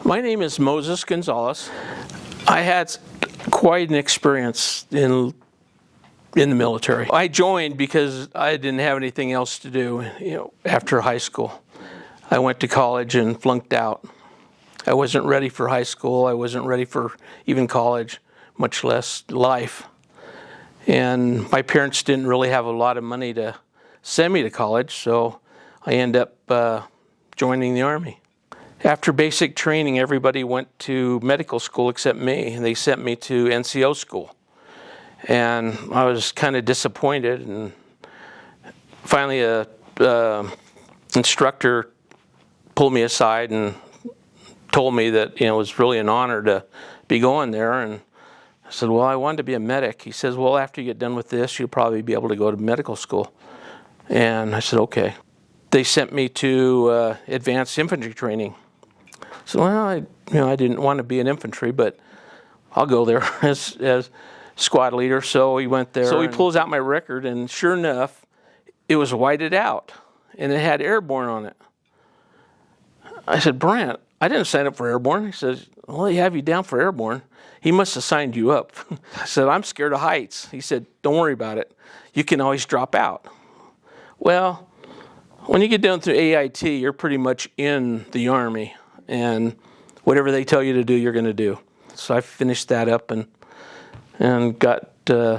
My name is Moses Gonzales. I had quite an experience in the military. I joined because I didn't have anything else to do, after high school. I went to college and flunked out. I wasn't ready for high school. I wasn't ready for even college, much less life. And my parents didn't really have a lot of money to send me to college, so I ended up joining the Army. After basic training, everybody went to medical school except me, and they sent me to NCO school. And I was kind of disappointed, and finally a instructor pulled me aside and told me that it was really an honor to be going there. And I said, well, I wanted to be a medic. He says, well, after you get done with this, you'll probably be able to go to medical school. And I said, okay. They sent me to advanced infantry training. So, well, I didn't want to be in infantry, but I'll go there as squad leader. So he went there. So he pulls out my record, and sure enough, it was whited out, and it had airborne on it. I said, Brent, I didn't sign up for airborne. He says, well, he have you down for airborne. He must have signed you up. I said, I'm scared of heights. He said, don't worry about it. You can always drop out. Well, when you get down through AIT, you're pretty much in the Army, and whatever they tell you to do, you're going to do. So I finished that up and got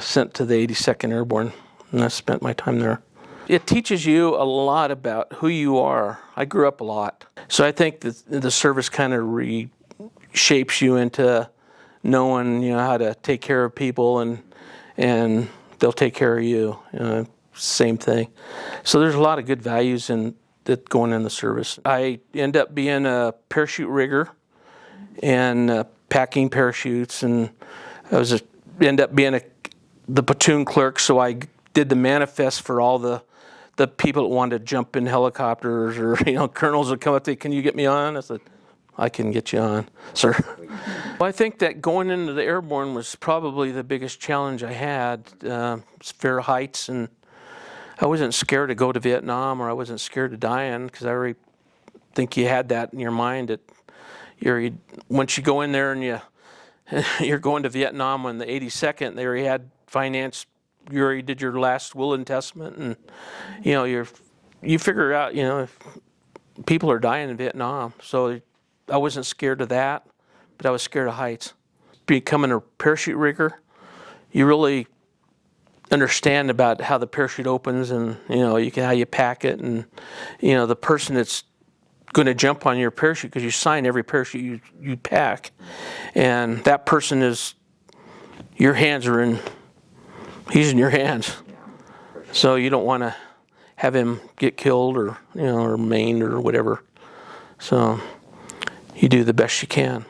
sent to the 82nd Airborne, and I spent my time there. It teaches you a lot about who you are. I grew up a lot. So I think that the service kind of reshapes you into knowing how to take care of people, and they'll take care of you. Same thing. So there's a lot of good values that going in the service. I end up being a parachute rigger and packing parachutes, and I end up being the platoon clerk. So I did the manifest for all the people that wanted to jump in helicopters, or colonels would come up to, can you get me on? I said, I can get you on, sir. Well, I think that going into the airborne was probably the biggest challenge I had. Fear of heights, and I wasn't scared to go to Vietnam, or I wasn't scared of dying, because I already think you had that in your mind that once you go in there and you're going to Vietnam on the 82nd, they already had finance. You already did your last will and testament, and you figure out if people are dying in Vietnam. So I wasn't scared of that, but I was scared of heights. Becoming a parachute rigger, you really understand about how the parachute opens, and how you pack it, and the person that's going to jump on your parachute, because you sign every parachute you pack, and that person is, your hands are in, he's in your hands. So you don't want to have him get killed or or maimed or whatever. So you do the best you can.